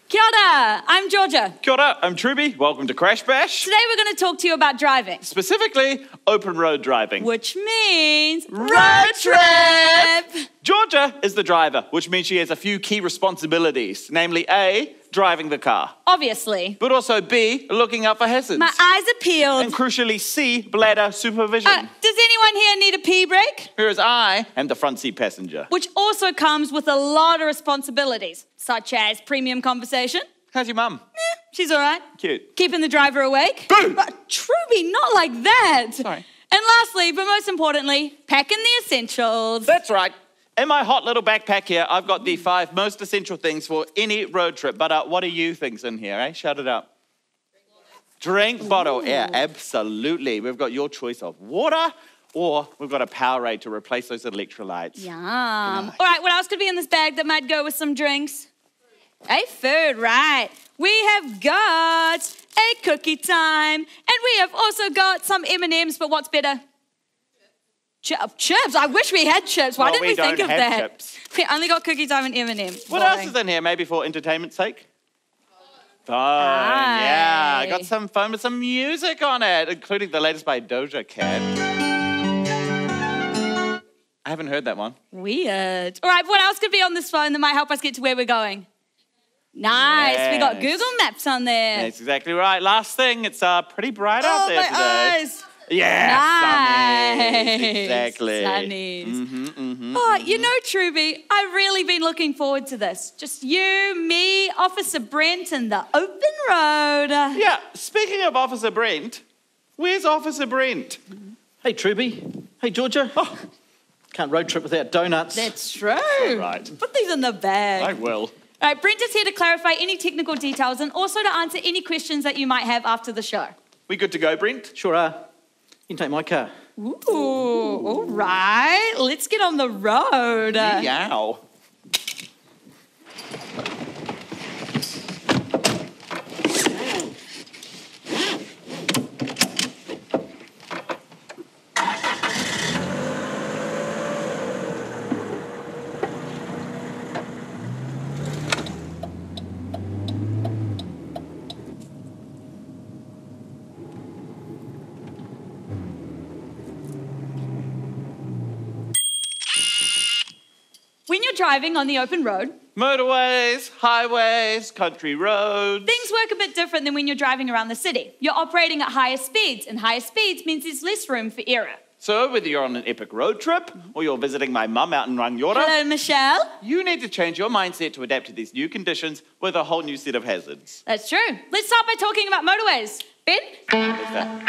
Kia ora, I'm Georgia. Kia ora, I'm Truby. Welcome to Crash Bash. Today we're going to talk to you about driving. Specifically, open road driving. Which means road trip! Georgia is the driver, which means she has a few key responsibilities. Namely, A, driving the car. Obviously. But also B, looking out for hazards. My eyes are peeled. And crucially, C, bladder supervision. Does anyone here need a pee break? Whereas I am the front seat passenger. Which also comes with a lot of responsibilities, such as premium conversation. How's your mum? She's all right. Cute. Keeping the driver awake. Boo! Truby, not like that. Sorry. And lastly, but most importantly, packing the essentials. That's right. In my hot little backpack here, I've got the 5 most essential things for any road trip. But what are you things in here, eh? Shout it out. Drink bottle. Yeah, absolutely. We've got your choice of water, or we've got a Powerade to replace those electrolytes. Yum. All right, what else could be in this bag that might go with some drinks? Hey, food, right. We have got a cookie time, and we have also got some M&Ms, but what's better? Chips. I wish we had chips. Why didn't we think of that? Chips. We only got cookie time and M&Ms. What else is in here, maybe for entertainment's sake? Phone, yeah. I got some phone with some music on it, including the latest by Doja Cat. I haven't heard that one. Weird. All right, what else could be on this phone that might help us get to where we're going? Nice. Yes. We got Google Maps on there. That's exactly right. Last thing, it's pretty bright out there today. My eyes. Yeah, nice. Sunnies. Exactly. Sunnies. Oh, you know, Truby, I've really been looking forward to this. Just you, me, Officer Brent, and the open road. Yeah, speaking of Officer Brent, where's Officer Brent? Hey, Truby. Hey, Georgia. Oh, can't road trip without donuts. That's true. All right. Put these in the bag. I will. All right, Brent is here to clarify any technical details and also to answer any questions that you might have after the show. We good to go, Brent? Sure are. You can take my car. Ooh, all right. Let's get on the road. Yow. When you're driving on the open road, motorways, highways, country roads. Things work a bit different than when you're driving around the city. You're operating at higher speeds, and higher speeds means there's less room for error. So whether you're on an epic road trip or you're visiting my mum out in Rangiora, hello, Michelle. You need to change your mindset to adapt to these new conditions with a whole new set of hazards. That's true. Let's start by talking about motorways. Ben? What's that?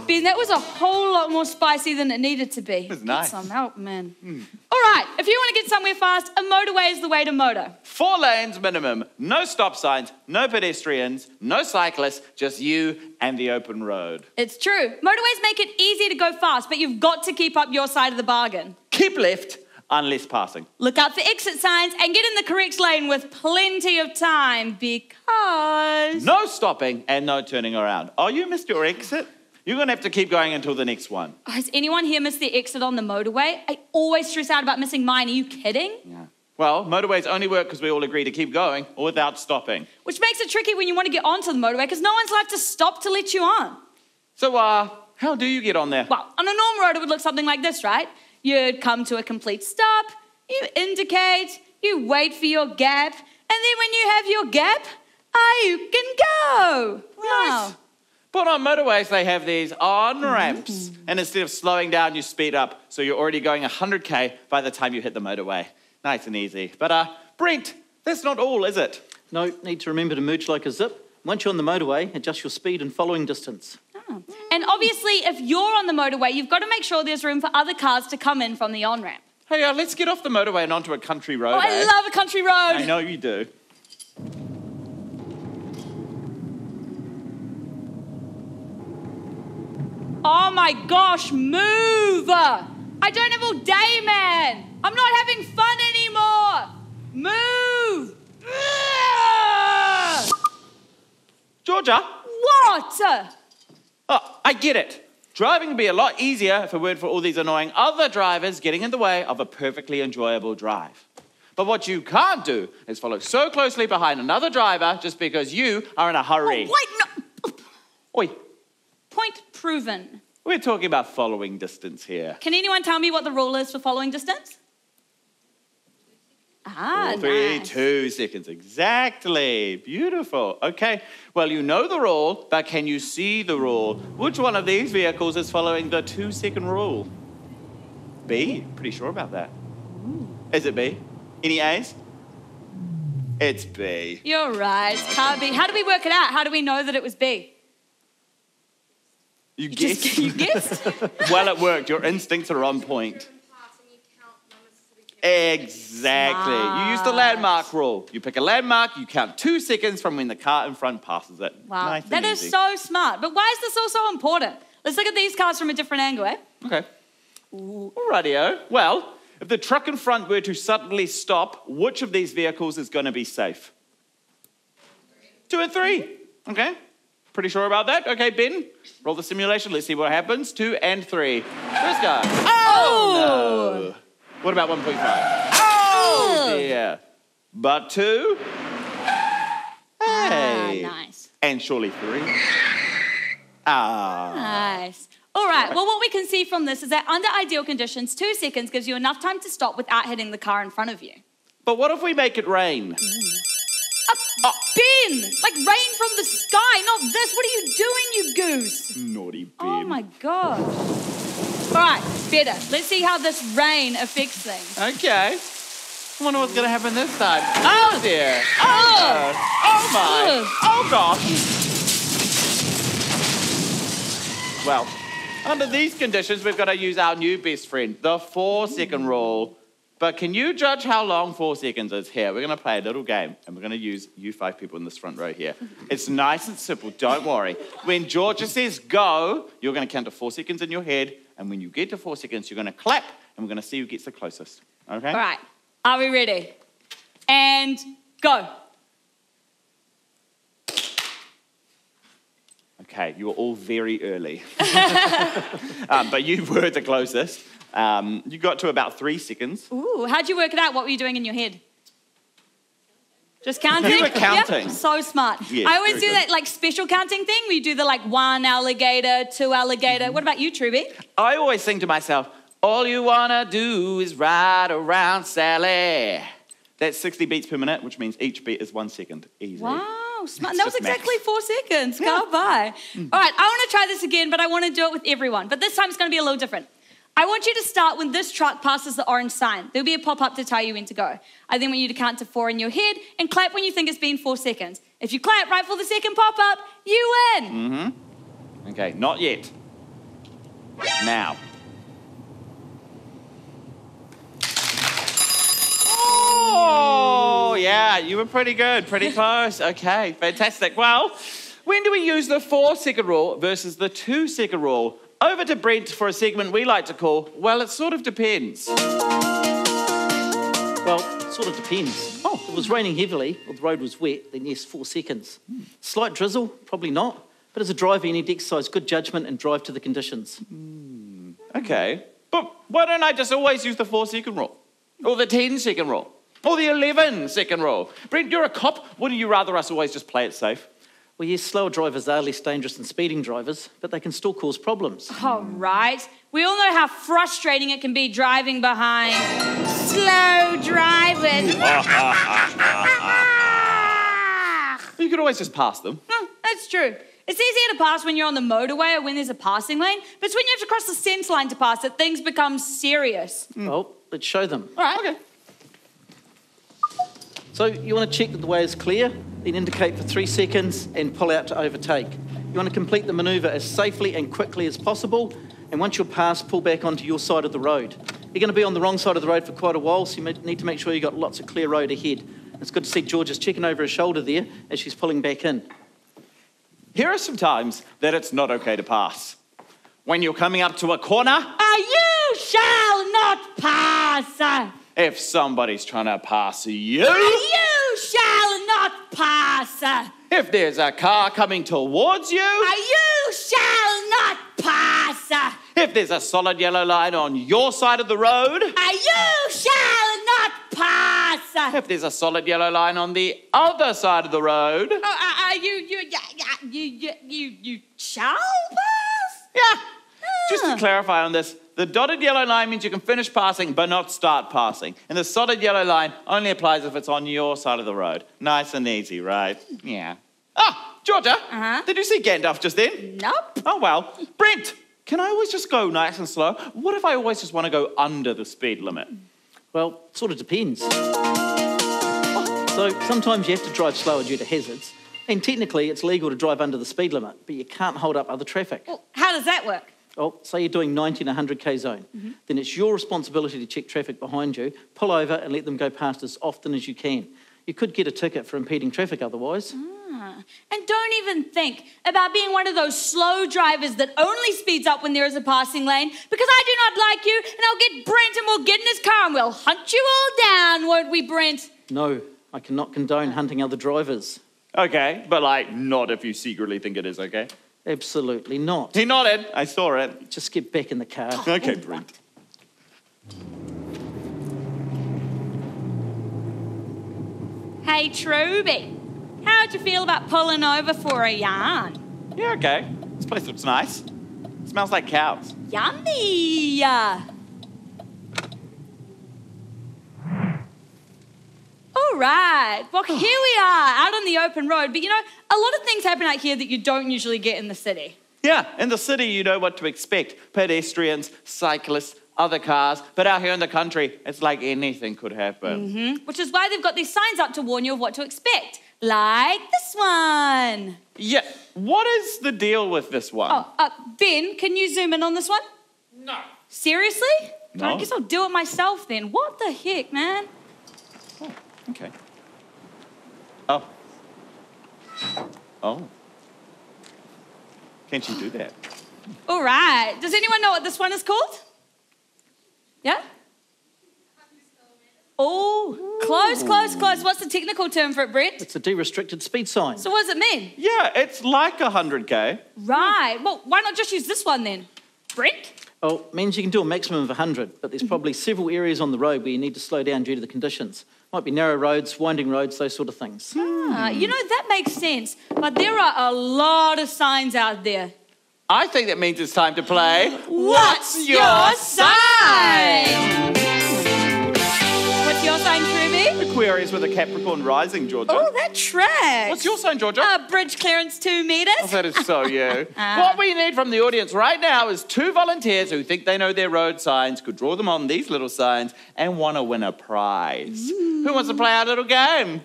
Ben, that was a whole lot more spicy than it needed to be. It was nice. Get some help, man. All right, if you want to get somewhere fast, a motorway is the way to motor. 4 lanes minimum, no stop signs, no pedestrians, no cyclists, just you and the open road. It's true. Motorways make it easy to go fast, but you've got to keep up your side of the bargain. Keep left unless passing. Look out for exit signs and get in the correct lane with plenty of time because... No stopping and no turning around. Oh, you missed your exit? You're going to have to keep going until the next one. Has anyone here missed their exit on the motorway? I always stress out about missing mine. Are you kidding? Yeah. Well, motorways only work because we all agree to keep going or without stopping. Which makes it tricky when you want to get onto the motorway because no one's allowed to stop to let you on. So, how do you get on there? Well, on a normal road, it would look something like this, right? You'd come to a complete stop, you indicate, you wait for your gap, and then when you have your gap, you can go. Nice. Wow. But on motorways, they have these on-ramps. And instead of slowing down, you speed up. So you're already going 100k by the time you hit the motorway. Nice and easy. But, Brent, that's not all, is it? No, need to remember to merge like a zip. Once you're on the motorway, adjust your speed and following distance. Oh. And obviously, if you're on the motorway, you've got to make sure there's room for other cars to come in from the on-ramp. Hey, let's get off the motorway and onto a country road. Oh, I love a country road. I know you do. Oh my gosh, move! I don't have all day, man. I'm not having fun anymore. Move! Georgia? What? Oh, I get it. Driving would be a lot easier if it weren't for all these annoying other drivers getting in the way of a perfectly enjoyable drive. But what you can't do is follow so closely behind another driver just because you are in a hurry. Oh, wait, no. Oi, Point proven. we're talking about following distance here. Can anyone tell me what the rule is for following distance? Ah, 3, nice. 2 seconds. Exactly. Beautiful. Okay. Well, you know the rule, but can you see the rule? Which one of these vehicles is following the 2-second rule? B? Pretty sure about that. Is it B? Any A's? It's B. You're right. Car B. How do we work it out? How do we know that it was B? You guessed? You guessed? Well, it worked. Your instincts are on point. Exactly. You use the landmark rule. You pick a landmark, you count 2 seconds from when the car in front passes it. Wow, Nice and that is easy. so smart. But why is this all so important? Let's look at these cars from a different angle, eh? Okay. Alrighty-o. Well, if the truck in front were to suddenly stop, which of these vehicles is going to be safe? 2 and 3. Okay. Pretty sure about that? Okay, Ben, roll the simulation. Let's see what happens. 2 and 3. First guy. Oh! No. What about 1.5? Oh, dear. But 2. Hey. Nice. And surely 3. Ah. Nice. All right, well, what we can see from this is that under ideal conditions, 2 seconds gives you enough time to stop without hitting the car in front of you. But what if we make it rain? Ben! Like rain from the sky, not this. What are you doing, you goose? Naughty Ben. Oh, my God. All right, better. Let's see how this rain affects things. Okay. I wonder what's going to happen this time. Oh, dear. Oh! Oh, my. Oh, gosh. Well, under these conditions, we've got to use our new best friend, the 4-second rule. But can you judge how long 4 seconds is here? We're going to play a little game, and we're going to use you 5 people in this front row here. It's nice and simple. Don't worry. When Georgia says go, you're going to count to 4 seconds in your head, and when you get to 4 seconds, you're going to clap, and we're going to see who gets the closest. Okay? All right, are we ready? And go. Okay, you were all very early. But you were the closest. You got to about 3 seconds. Ooh, how'd you work it out? What were you doing in your head? Just counting? You were counting. Yep, so smart. Yes, I always very do good. that like special counting thing where you do the like 1 alligator, 2 alligator. What about you, Truby? I always think to myself, all you want to do is ride around Sally. That's 60 beats per minute, which means each beat is 1 second. Easy. Wow, smart. It's That was just maths. exactly 4 seconds. Go by. All right, I want to try this again, but I want to do it with everyone. But this time it's going to be a little different. I want you to start when this truck passes the orange sign. There'll be a pop-up to tell you when to go. I then want you to count to 4 in your head and clap when you think it's been 4 seconds. If you clap right for the second pop-up, you win. Mm-hmm. Okay, not yet. Now. Oh, yeah, you were pretty good, pretty close. Okay, fantastic. Well, when do we use the 4-second rule versus the 2-second rule? Over to Brent for a segment we like to call, well, it sort of depends. Well, it sort of depends. Oh, if it was raining heavily or the road was wet, then yes, 4 seconds. Slight drizzle, probably not. But as a driver, you need to exercise good judgment and drive to the conditions. Okay, but why don't I just always use the 4-second rule? Or the 10-second rule? Or the 11-second rule? Brent, you're a cop. Wouldn't you rather us always just play it safe? Well, yes, slower drivers are less dangerous than speeding drivers, but they can still cause problems. All right. We all know how frustrating it can be driving behind slow drivers. You could always just pass them. That's true. It's easier to pass when you're on the motorway or when there's a passing lane, but it's when you have to cross the centre line to pass that things become serious. Well, let's show them. All right. Okay. So you want to check that the way is clear, then indicate for 3 seconds and pull out to overtake. You want to complete the manoeuvre as safely and quickly as possible, and once you're past, pull back onto your side of the road. You're going to be on the wrong side of the road for quite a while, so you need to make sure you've got lots of clear road ahead. It's good to see Georgia's checking over her shoulder there as she's pulling back in. Here are some times that it's not okay to pass. When you're coming up to a corner, You shall not pass. if somebody's trying to pass you, You shall not pass. if there's a car coming towards you, You shall not pass. if there's a solid yellow line on your side of the road, You shall not pass. Yeah. If there's a solid yellow line on the other side of the road. Oh, you shall pass? Yeah. Just to clarify on this, the dotted yellow line means you can finish passing but not start passing. And the solid yellow line only applies if it's on your side of the road. Nice and easy, right? Yeah. Ah, Georgia, did you see Gandalf just then? Nope. Oh, well. Brent, can I always just go nice and slow? What if I always just want to go under the speed limit? Well, sort of depends. So sometimes you have to drive slower due to hazards. And technically it's legal to drive under the speed limit, but you can't hold up other traffic. Well, how does that work? Oh, say you're doing 90 in a 100k zone. Then it's your responsibility to check traffic behind you, pull over and let them go past as often as you can. You could get a ticket for impeding traffic otherwise. And don't even think about being one of those slow drivers that only speeds up when there is a passing lane, because I do not like you, and I'll get Brent and we'll get in his car and we'll hunt you all down, won't we, Brent? No, I cannot condone hunting other drivers. Okay, but not if you secretly think it is, okay? Absolutely not. He nodded. I saw it. Just get back in the car. Okay, Brent. Hey, Truby, how'd you feel about pulling over for a yarn? Yeah, okay. This place looks nice. Smells like cows. Yummy! All right, well, here we are, out on the open road. But, a lot of things happen out here that you don't usually get in the city. Yeah, in the city you know what to expect. Pedestrians, cyclists, other cars. But out here in the country, it's like anything could happen. Which is why they've got these signs up to warn you of what to expect. Like this one. Yeah, what is the deal with this one? Oh, Ben, can you zoom in on this one? No. Seriously? No. I guess I'll do it myself then. What the heck, man? Oh, okay. Oh. Oh. Can't you do that? All right. Does anyone know what this one is called? Yeah? Oh, close. What's the technical term for it, Brett? It's a de-restricted speed sign. So what does it mean? Yeah, it's like 100k. Right. Well, why not just use this one then? Brent? Oh, it means you can do a maximum of 100, but there's probably several areas on the road where you need to slow down due to the conditions. Might be narrow roads, winding roads, those sort of things. That makes sense. But there are a lot of signs out there. I think that means it's time to play What's Your Sign? What's your sign, Truby? Aquarius with a Capricorn rising, Georgia. Oh, that tracks. What's your sign, Georgia? Bridge clearance 2 meters. Oh, that is so you. What we need from the audience right now is 2 volunteers who think they know their road signs, could draw them on these little signs, and want to win a prize. Who wants to play our little game?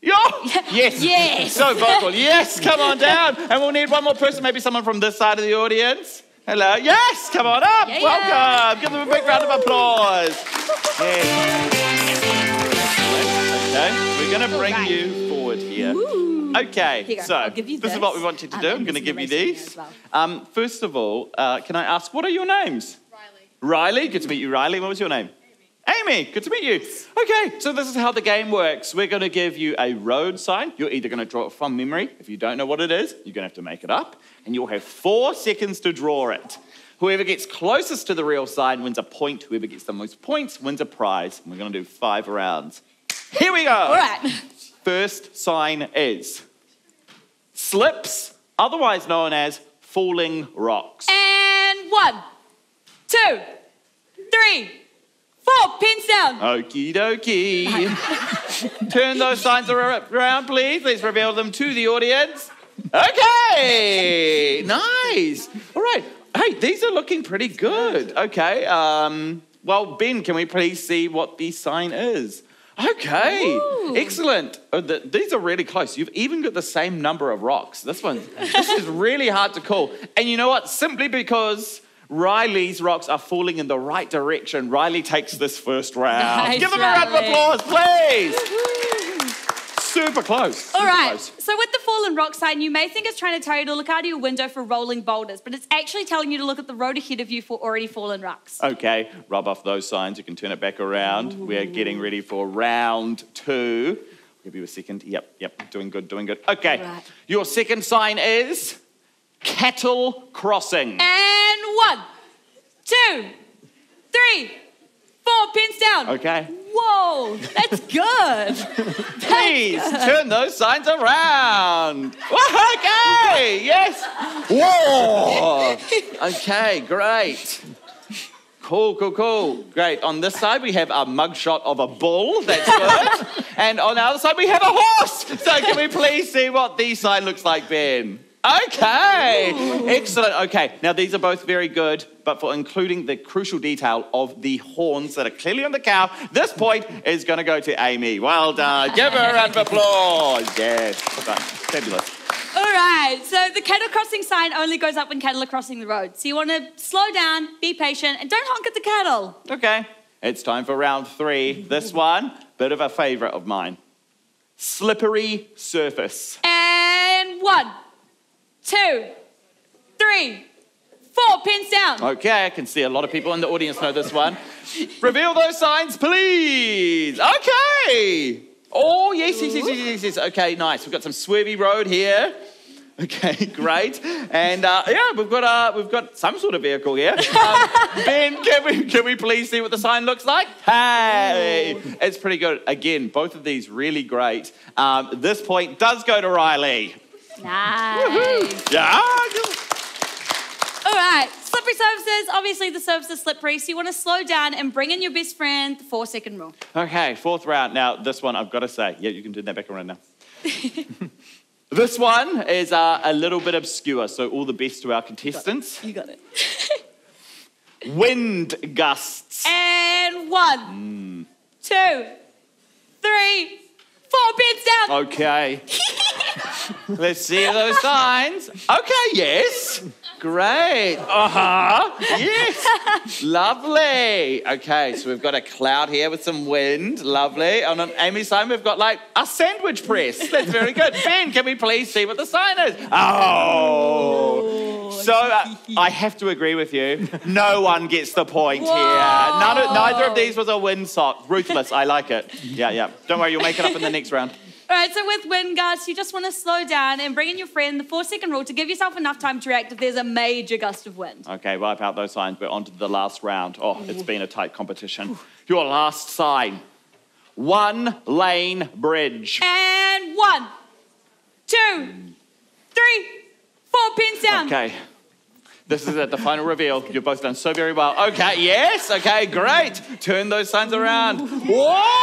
Yes. Yes. So vocal. Yes, come on down. And we'll need one more person, maybe someone from this side of the audience. Hello. Yes, come on up. Yeah. Welcome. Give them a big round of applause. Yes. Okay, we're going to bring you forward here. Ooh. Okay, Here you go. so I'll give you this is what we want you to do. I'm going to give you these. Well. First of all, can I ask, what are your names? Riley. Good to meet you, Riley. What was your name? Amy, good to meet you. Okay, so this is how the game works. We're going to give you a road sign. You're either going to draw it from memory. If you don't know what it is, you're going to have to make it up. And you'll have 4 seconds to draw it. Whoever gets closest to the real sign wins a point. Whoever gets the most points wins a prize. And we're going to do 5 rounds. Here we go. All right. First sign is slips, otherwise known as falling rocks. And 1, 2, 3, 4. Pins down. Okie dokie. Turn those signs around, please. Let's reveal them to the audience. Okay. Nice. All right. Hey, these are looking pretty good. Okay. Well, Ben, can we please see what the sign is? Okay. Ooh. Excellent. These are really close. You've even got the same number of rocks. This is really hard to call. And you know what? Simply because Riley's rocks are falling in the right direction, Riley takes this first round. Nice, Give them a round of applause, please. Super close. All right. Close. So with the fallen rock sign, you may think it's trying to tell you to look out of your window for rolling boulders, but it's actually telling you to look at the road ahead of you for already fallen rocks. Okay, rub off those signs. You can turn it back around. Ooh. We're getting ready for round 2. I'll give you a second. Yep. Doing good. Okay. Right. Your second sign is cattle crossing. And 1, 2, 3, 4. Pins down. Okay. Whoa. Whoa, that's good. Please turn those signs around. Okay, yes. Whoa. Okay, great. Cool. Great. On this side, we have a mugshot of a bull. That's good. And on the other side, we have a horse. So can we please see what the sign looks like, Ben? Okay. Ooh. Excellent. Okay. Now, these are both very good, but for including the crucial detail of the horns that are clearly on the cow, this point is going to go to Amy. Well done. Give her a round of applause. Yes. Fabulous. All right, so the cattle crossing sign only goes up when cattle are crossing the road. So you want to slow down, be patient, and don't honk at the cattle. Okay, it's time for round 3. This one, bit of a favourite of mine. Slippery surface. And 1, 2, 3, 4, pins down. Okay, I can see a lot of people in the audience know this one. Reveal those signs, please. Okay. Oh, yes. Okay, nice. We've got some swervy road here. Okay, great. And we've got some sort of vehicle here. Ben, can we please see what the sign looks like? Hey, it's pretty good. Again, both of these really great. This point does go to Riley. Nice. Woohoo. Yeah. All right, slippery surfaces. Obviously, the surface is slippery, so you want to slow down and bring in your best friend, the 4-second rule. Okay, 4th round. Now, this one, I've got to say, yeah, you can turn that back around now. This one is a little bit obscure, so all the best to our contestants. You got it. Wind gusts. And 1, 2, 3, 4, pins down. Okay. Let's see those signs. Okay, yes. Great. Yes. Lovely. Okay, so we've got a cloud here with some wind. Lovely. And on Amy's sign, we've got like a sandwich press. That's very good. Ben, can we please see what the sign is? Oh. So I have to agree with you. No one gets the point here. Neither of these was a windsock. Ruthless. I like it. Yeah. Don't worry, you'll make it up in the next round. All right, so with wind gusts, you just want to slow down and bring in your friend, the 4-second rule, to give yourself enough time to react if there's a major gust of wind. Okay, wipe out those signs. We're on to the last round. Oh, it's been a tight competition. Your last sign. 1-lane bridge. And 1, 2, 3, 4, pins down. Okay. This is it, the final reveal. You've both done so very well. Okay, yes. Okay, great. Turn those signs around. Whoa!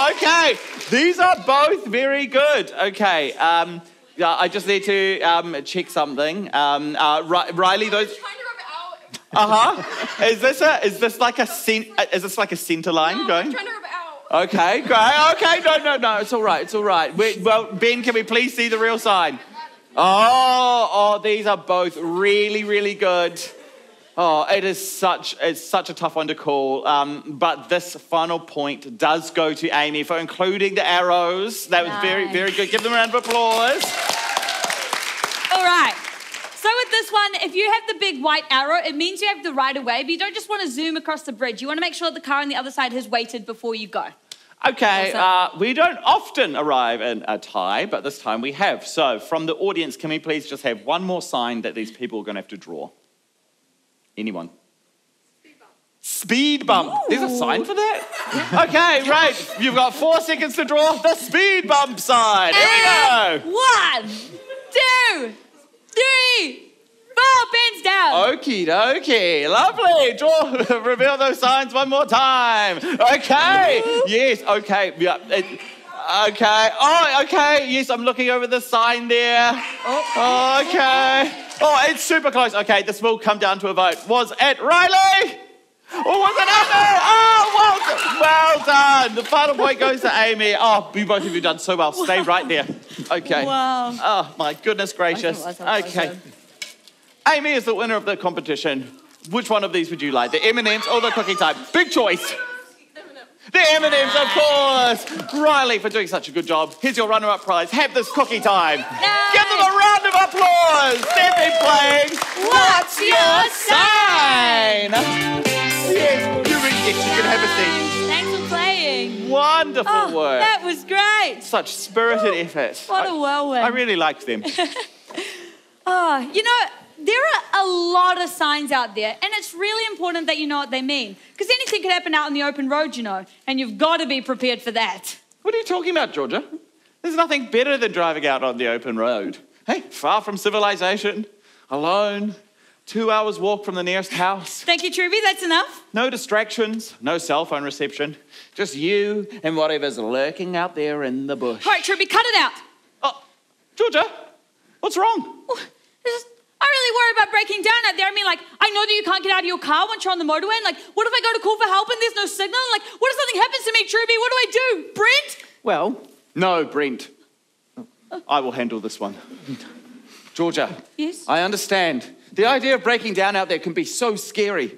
Okay, these are both very good. Okay, I just need to check something. Riley, those. Is this like a center line going? I'm trying to rub it out. Okay, great. Okay, no, it's all right. Well, Ben, can we please see the real sign? Oh, these are both really, really good. Oh, it's such a tough one to call. But this final point does go to Amy for including the arrows. That was very, very good. Give them a round of applause. All right. So with this one, if you have the big white arrow, it means you have the right of way, but you don't just want to zoom across the bridge. You want to make sure the car on the other side has waited before you go. Okay, we don't often arrive in a tie, but this time we have. So from the audience, can we please just have one more sign that these people are going to have to draw? Anyone? Speed bump. Ooh. There's a sign for that? Okay, right. You've got 4 seconds to draw the speed bump sign. Here we go. 1, 2, 3, 4, pins down. Okie dokie. Lovely. Draw, reveal those signs one more time. Okay. Yes, okay. Yeah. Okay. Oh, okay. Yes, I'm looking over the sign there. Oh, okay. Oh, it's super close. Okay, this will come down to a vote. Was it Riley? Or was it Amy? Oh, well done. The final point goes to Amy. Oh, you both of you done so well. Stay right there. Okay. Wow. Oh, my goodness gracious. Okay. Amy is the winner of the competition. Which one of these would you like? The M&Ms or the cookie time? Big choice. The M&Ms, of course. Riley, for doing such a good job. Here's your runner-up prize. Have this cookie time. Nice. Give them a round of applause. They've been playing What's Your Sign? Yes, you can have a seat. Thanks for playing. Wonderful work. That was great. Such spirited effort. What a whirlwind. I really liked them. Oh, you know, there are a lot of signs out there, and it's really important that you know what they mean. Because anything could happen out on the open road, you know, and you've got to be prepared for that. What are you talking about, Georgia? There's nothing better than driving out on the open road. Hey, far from civilization, alone, 2 hours walk from the nearest house. Thank you, Truby, that's enough. No distractions, no cell phone reception, just you and whatever's lurking out there in the bush. All right, Truby, cut it out. Oh, Georgia, what's wrong? I really worry about breaking down out there. I mean, like, I know that you can't get out of your car once you're on the motorway. And, like, what if I go to call for help and there's no signal? And, like, what if something happens to me, Truby? What do I do? Brent? Well, No, Brent. I will handle this one. Georgia. Yes? I understand. The idea of breaking down out there can be so scary.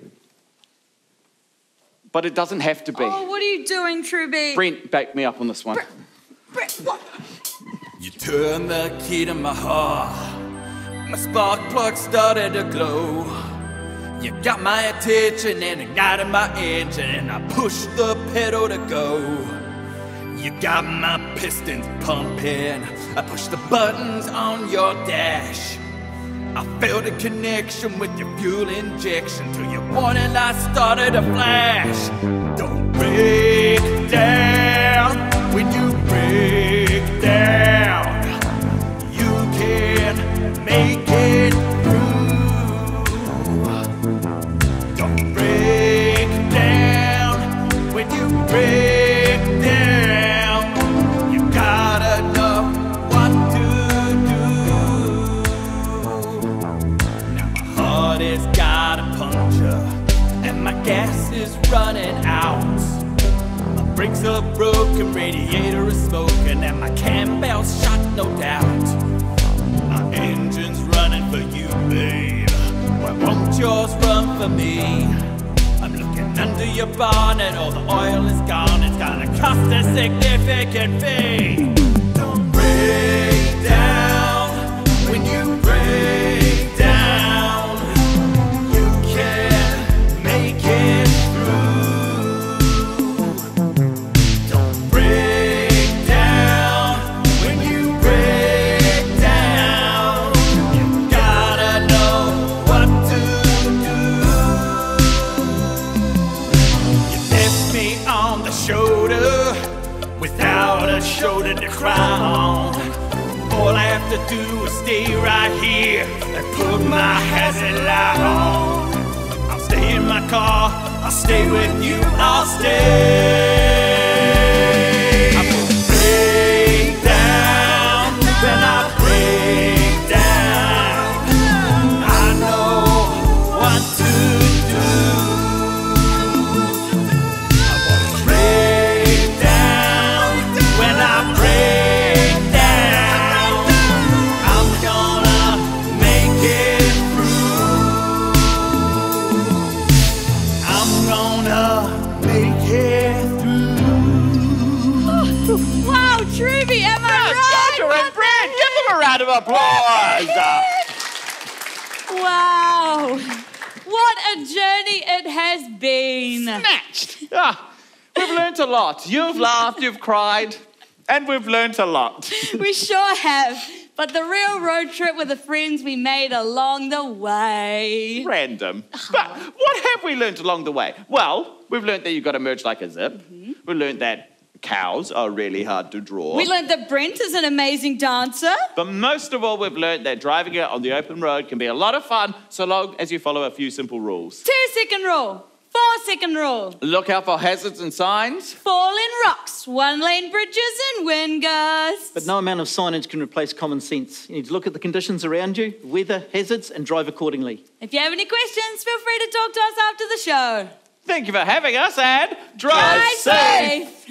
But it doesn't have to be. Oh, what are you doing, Truby? Brent, back me up on this one. Brent, what? You turned the key to my heart. My spark plug started to glow. You got my attention and ignited my engine, and I pushed the pedal to go. You got my pistons pumping. I pushed the buttons on your dash. I felt a connection with your fuel injection till your warning light started to flash. Don't break down when you break down. You can make it through. Don't break down when you break down. You gotta know what to do. Now my heart has got a puncture and my gas is running out. My brakes are broken, radiator is smoking, and my cam belt's shot, no doubt. My engine's running for you, babe. Why won't yours run for me? I'm looking under your bonnet, all the oil is gone. It's gonna cost a significant fee. Don't break down when you break down. You can make it through. Don't break down when you break down. You gotta know what to do. You left me on the shoulder without a shoulder to cry on. All I have to do is stay right here and put my hazard light on. I'll stay in my car, I'll stay with you, I'll stay. I won't break down when I break down. I know what to do. I won't break down when I break down. I'm gonna make it through. I'm gonna make it through. Wow, Truby, am I right? Georgia and Brent, give them a round of applause. Wow. What a journey it has been. Snatched. We've learnt a lot. You've laughed, you've cried, and we've learnt a lot. We sure have. But the real road trip were the friends we made along the way. Random. But what have we learnt along the way? Well, we've learnt that you've got to merge like a zip. We've learnt that cows are really hard to draw. We learned that Brent is an amazing dancer. But most of all, we've learnt that driving it on the open road can be a lot of fun so long as you follow a few simple rules. 2-second rule. 4-second rule. Look out for hazards and signs. Falling rocks, 1-lane bridges and wind gusts. but no amount of signage can replace common sense. You need to look at the conditions around you, weather, hazards, and drive accordingly. If you have any questions, feel free to talk to us after the show. Thank you for having us and Drive safe.